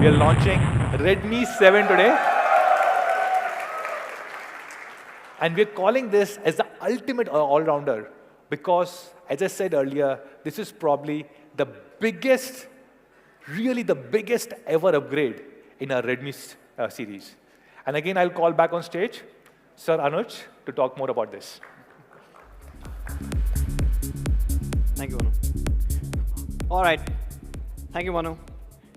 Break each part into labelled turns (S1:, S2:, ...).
S1: We are launching Redmi 7 today. And we're calling this as the ultimate all-rounder because, as I said earlier, this is probably the biggest, really the biggest ever upgrade in our Redmi series. And again, I'll call back on stage Sir Anuj to talk more about this.
S2: Thank you, Manu. All right. Thank you, Manu.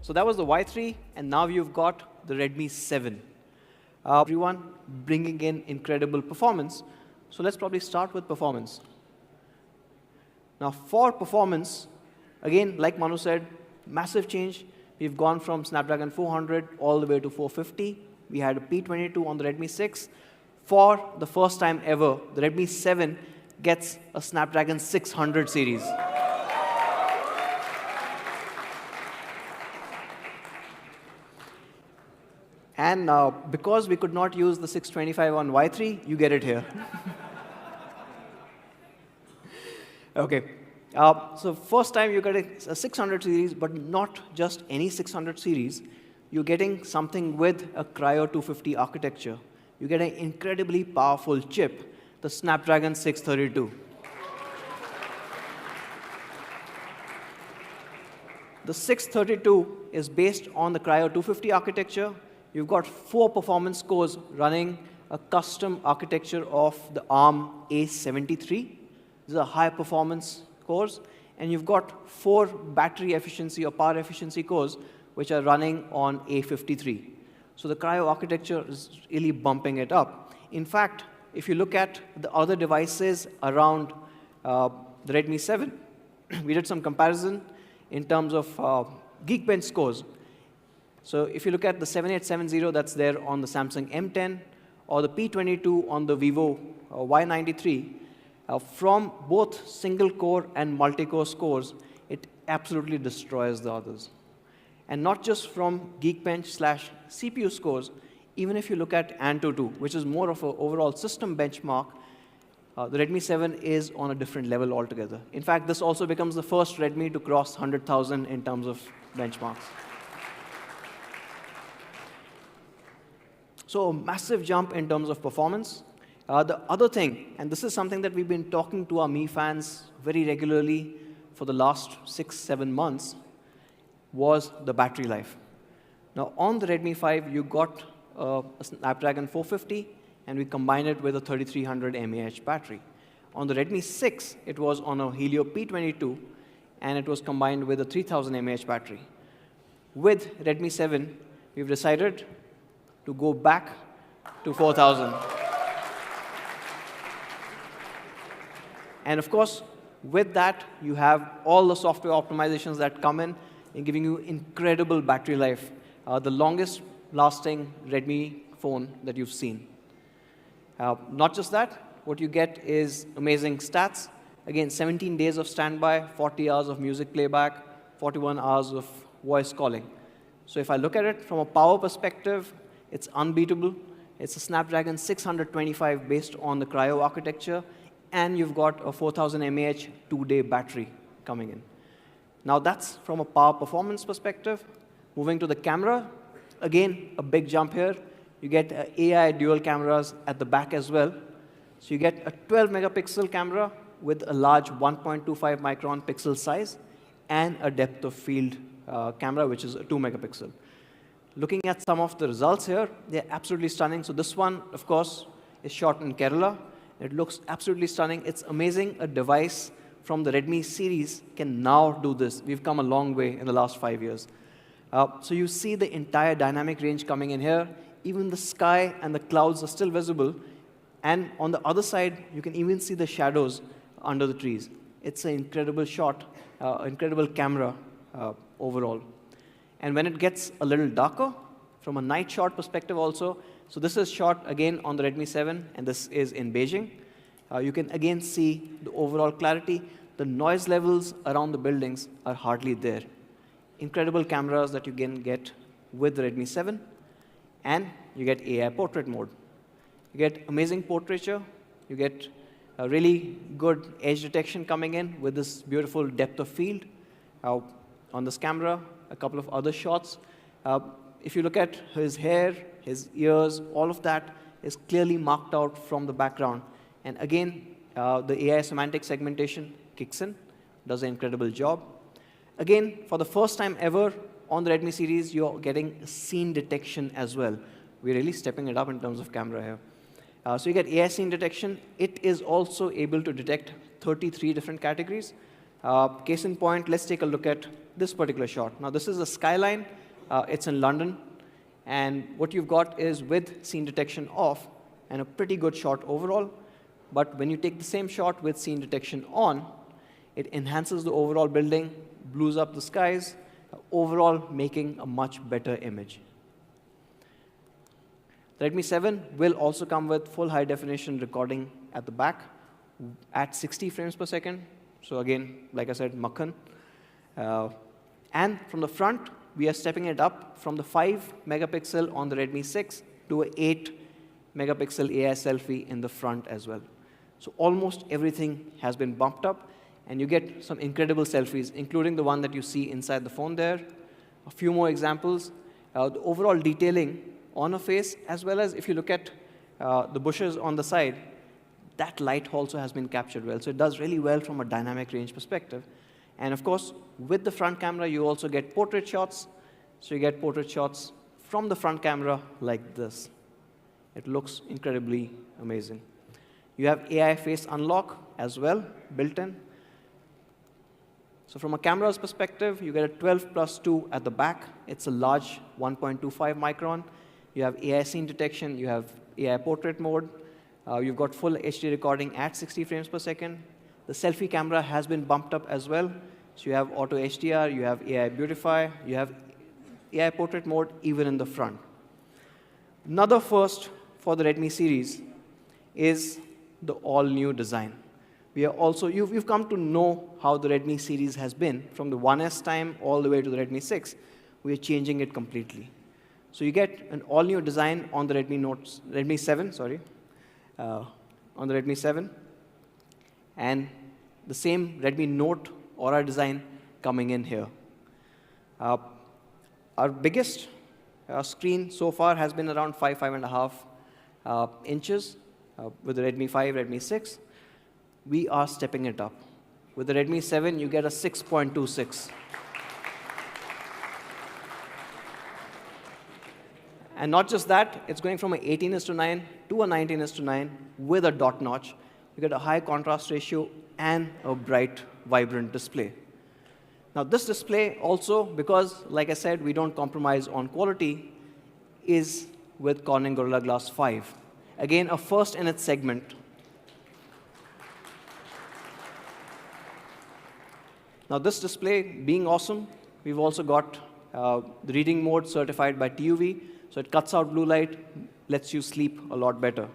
S2: So that was the Y3, and now you've got the Redmi 7. Everyone bringing in incredible performance. So let's probably start with performance. Now, for performance, again, like Manu said, massive change. We've gone from Snapdragon 400 all the way to 450. We had a P22 on the Redmi 6. For the first time ever, the Redmi 7 gets a Snapdragon 600 series. And because we could not use the 625 on Y3, you get it here. OK. So first time you get a 600 series, but not just any 600 series. You're getting something with a Cryo 250 architecture. You get an incredibly powerful chip, the Snapdragon 632. The 632 is based on the Cryo 250 architecture. You've got 4 performance cores running a custom architecture of the ARM A73. These are high performance cores. And you've got 4 battery efficiency or power efficiency cores, which are running on A53. So the Cryo architecture is really bumping it up. In fact, if you look at the other devices around the Redmi 7, we did some comparison in terms of Geekbench scores. So if you look at the 7870 that's there on the Samsung M10 or the P22 on the Vivo Y93, from both single-core and multi-core scores, it absolutely destroys the others. And not just from Geekbench/CPU scores, even if you look at Antutu, which is more of an overall system benchmark, the Redmi 7 is on a different level altogether. In fact, this also becomes the first Redmi to cross 100,000 in terms of benchmarks. So a massive jump in terms of performance. The other thing, and this is something that we've been talking to our Mi fans very regularly for the last 6-7 months, was the battery life. Now, on the Redmi 5, you got a Snapdragon 450, and we combined it with a 3300 mAh battery. On the Redmi 6, it was on a Helio P22, and it was combined with a 3000 mAh battery. With Redmi 7, we've decided to go back to 4000. And of course, with that, you have all the software optimizations that come in giving you incredible battery life, the longest lasting Redmi phone that you've seen. Not just that, what you get is amazing stats. Again, 17 days of standby, 40 hours of music playback, 41 hours of voice calling. So if I look at it from a power perspective, it's unbeatable. It's a Snapdragon 625 based on the Cryo architecture, and you've got a 4000 mAh 2-day battery coming in. Now that's from a power performance perspective. Moving to the camera, again, a big jump here. You get AI dual cameras at the back as well. So you get a 12 megapixel camera with a large 1.25 micron pixel size and a depth of field camera, which is a 2 megapixel. Looking at some of the results here, they're absolutely stunning. So this one, of course, is shot in Kerala. It looks absolutely stunning. It's amazing a device from the Redmi series can now do this. We've come a long way in the last 5 years. So you see the entire dynamic range coming in here. Even the sky and the clouds are still visible. And on the other side, you can even see the shadows under the trees. It's an incredible shot, incredible camera overall. And when it gets a little darker, from a night shot perspective also, so this is shot again on the Redmi 7, and this is in Beijing. You can again see the overall clarity. The noise levels around the buildings are hardly there. Incredible cameras that you can get with the Redmi 7. And you get AI portrait mode. You get amazing portraiture. You get a really good edge detection coming in with this beautiful depth of field. On this camera, a couple of other shots. If you look at his hair, his ears, all of that is clearly marked out from the background. And again, the AI semantic segmentation kicks in, does an incredible job. Again, for the first time ever on the Redmi series, you're getting scene detection as well. We're really stepping it up in terms of camera here. So you get AI scene detection. It is also able to detect 33 different categories. Case in point, let's take a look at this particular shot. Now, this is a skyline. It's in London. And what you've got is with scene detection off and a pretty good shot overall. But when you take the same shot with scene detection on, it enhances the overall building, blues up the skies, overall making a much better image. The Redmi 7 will also come with full high-definition recording at the back at 60 frames per second. So again, like I said, Makhan. And from the front, we are stepping it up from the 5 megapixel on the Redmi 6 to an 8 megapixel AI selfie in the front as well. So almost everything has been bumped up, and you get some incredible selfies, including the one that you see inside the phone there. A few more examples. The overall detailing on a face, as well as if you look at the bushes on the side, that light also has been captured well. So it does really well from a dynamic range perspective. And of course, with the front camera, you also get portrait shots. So you get portrait shots from the front camera like this. It looks incredibly amazing. You have AI face unlock as well, built in. So from a camera's perspective, you get a 12+2 at the back. It's a large 1.25 micron. You have AI scene detection. You have AI portrait mode. You've got full HD recording at 60 frames per second. The selfie camera has been bumped up as well. So you have auto HDR, you have AI beautify, you have AI portrait mode even in the front. Another first for the Redmi series is the all-new design. We are also, you've come to know how the Redmi series has been from the 1S time all the way to the Redmi 6. We are changing it completely. So you get an all-new design on the Redmi 7, on the Redmi 7, and the same Redmi Note Aura design coming in here. Our biggest screen so far has been around 5.5 inches with the Redmi 5, Redmi 6. We are stepping it up. With the Redmi 7, you get a 6.26. And not just that, it's going from an 18:9 to a 19:9 with a dot notch. You get a high contrast ratio and a bright, vibrant display. Now, this display also, because, like I said, we don't compromise on quality, is with Corning Gorilla Glass 5. Again, a first in its segment. Now, this display being awesome, we've also got the reading mode certified by TUV. So it cuts out blue light, lets you sleep a lot better.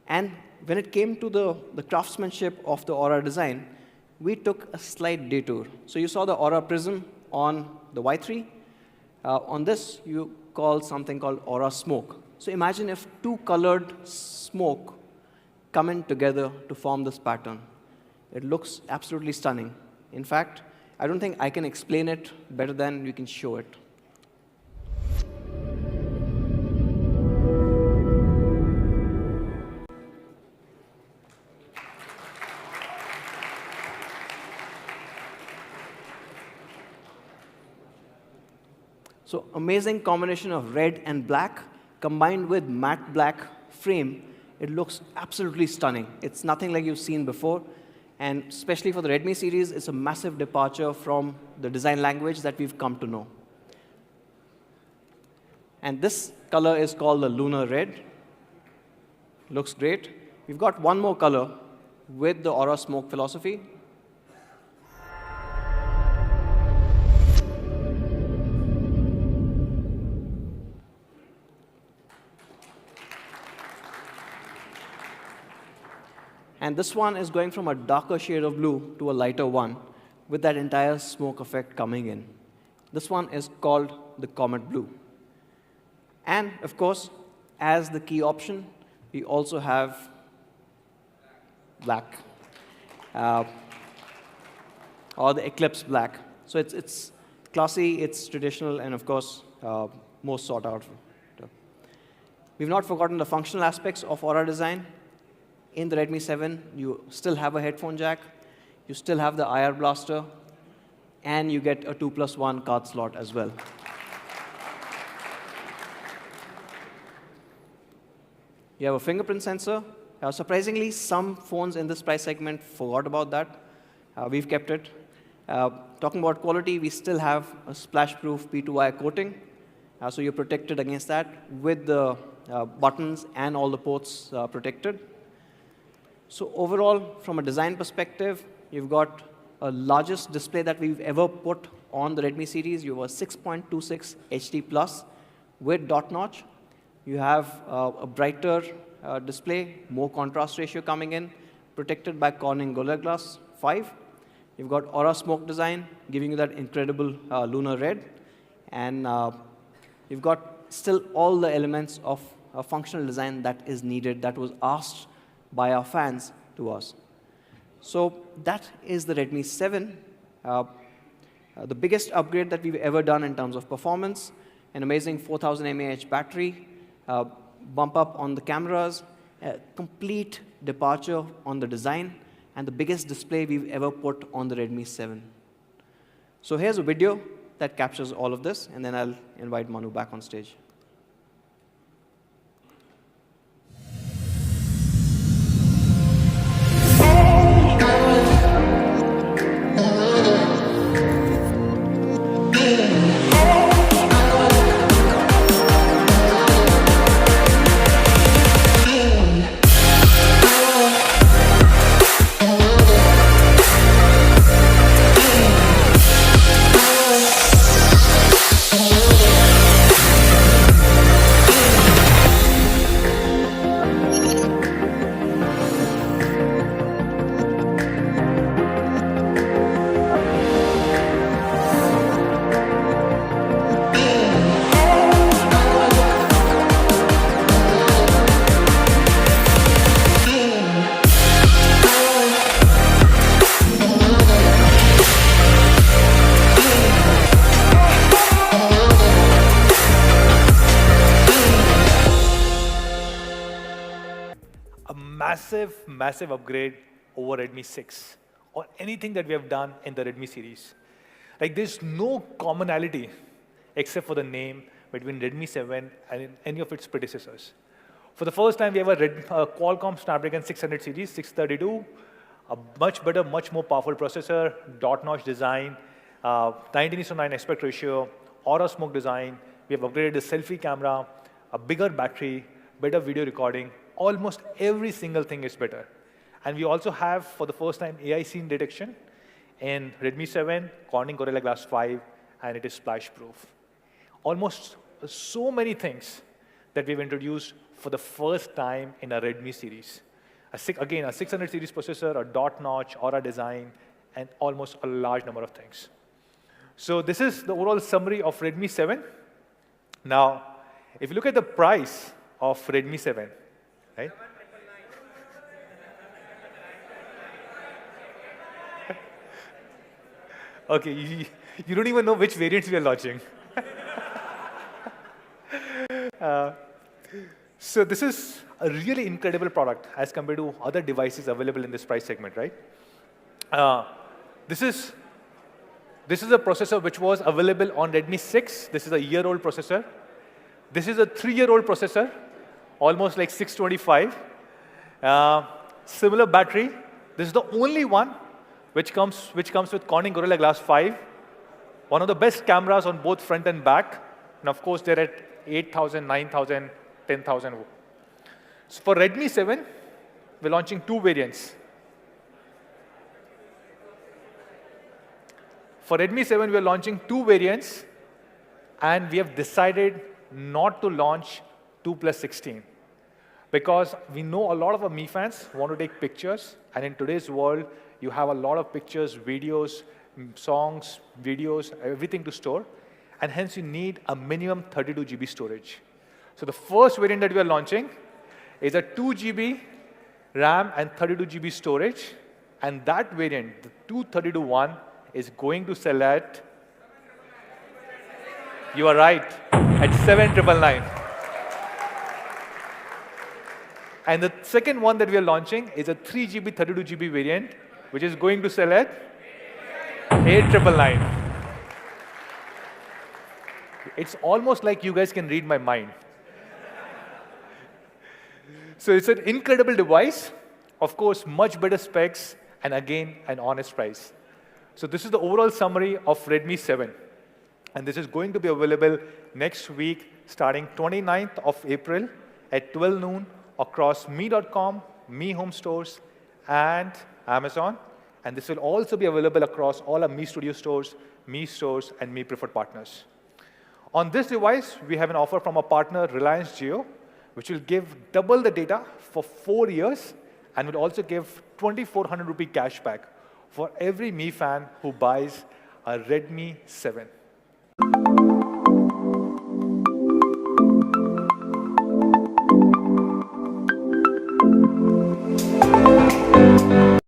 S2: And when it came to the craftsmanship of the Aura design, we took a slight detour. So you saw the Aura Prism on the Y3. On this, you call something called Aura Smoke. So imagine if two colored smoke come in together to form this pattern. It looks absolutely stunning. In fact, I don't think I can explain it better than we can show it. So amazing combination of red and black combined with matte black frame. It looks absolutely stunning. It's nothing like you've seen before. And especially for the Redmi series, it's a massive departure from the design language that we've come to know. And this color is called the Lunar Red. Looks great. We've got one more color with the Aura Smoke philosophy. And this one is going from a darker shade of blue to a lighter one with that entire smoke effect coming in. This one is called the Comet Blue. And of course, as the key option, we also have black, or the Eclipse Black. So it's classy, it's traditional, and of course, most sought out. We've not forgotten the functional aspects of Aura design. In the Redmi 7, you still have a headphone jack, you still have the IR blaster, and you get a 2+1 card slot as well. You have a fingerprint sensor. Surprisingly, some phones in this price segment forgot about that. We've kept it. Talking about quality, we still have a splash-proof P2I coating. So you're protected against that with the buttons and all the ports protected. So overall, from a design perspective, you've got a largest display that we've ever put on the Redmi series. You have a 6.26 HD Plus with dot notch. You have a brighter display, more contrast ratio coming in, protected by Corning Gorilla Glass 5. You've got Aura smoke design, giving you that incredible lunar red. And you've got still all the elements of functional design that is needed, that was asked by our fans to us. So that is the Redmi 7. The biggest upgrade that we've ever done in terms of performance, an amazing 4000 mAh battery, bump up on the cameras, a complete departure on the design, and the biggest display we've ever put on the Redmi 7. So here's a video that captures all of this, and then I'll invite Manu back on stage.
S1: Massive upgrade over Redmi 6 or anything that we have done in the Redmi series. Like there's no commonality except for the name between Redmi 7 and any of its predecessors. For the first time, we have a Qualcomm Snapdragon 600 series, 632, a much better, much more powerful processor, dot-notch design, 19:9 aspect ratio, Aura smoke design. We have upgraded the selfie camera, a bigger battery, better video recording. Almost every single thing is better. And we also have, for the first time, AI scene detection in Redmi 7, Corning Gorilla Glass 5, and it is splash-proof. Almost so many things that we've introduced for the first time in a Redmi series. Again, a 600 series processor, a dot-notch, Aura design, and almost a large number of things. So this is the overall summary of Redmi 7. Now, if you look at the price of Redmi 7, right? Okay, you don't even know which variants we are launching. So this is a really incredible product as compared to other devices available in this price segment, right? This is a processor which was available on Redmi 6. This is a year-old processor. This is a 3-year-old processor, almost like 625. Similar battery. This is the only one which comes with Corning Gorilla Glass 5. One of the best cameras on both front and back. And of course, they're at 8,000, 9,000, 10,000. So for Redmi 7, we're launching 2 variants. For Redmi 7, we're launching 2 variants. And we have decided not to launch 2+16. Because we know a lot of our Mi fans want to take pictures. And in today's world, you have a lot of pictures, videos, songs, videos, everything to store. And hence, you need a minimum 32 GB storage. So the first variant that we are launching is a 2 GB RAM and 32 GB storage. And that variant, the 232-1, is going to sell at, you are right, at 7,999. And the second one that we are launching is a 3GB, 32GB variant, which is going to sell at 8,999. It's almost like you guys can read my mind. So it's an incredible device. Of course, much better specs, and again, an honest price. So this is the overall summary of Redmi 7. And this is going to be available next week, starting 29th of April at 12 noon across me.com, Me Home Stores, and Amazon. And this will also be available across all our Me Studio stores, Me Stores, and Me Preferred partners. On this device, we have an offer from our partner, Reliance Jio, which will give double the data for 4 years and will also give 2,400 rupee cashback for every Me fan who buys a Redmi 7.